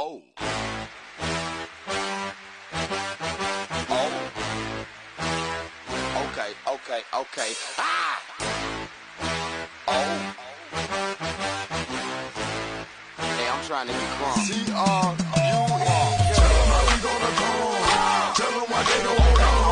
Oh. Oh. Okay. Ah! Oh. Hey, I'm trying to get crunk. C-R-U-E. Tell them how we gonna go. Tell them why they don't hold on.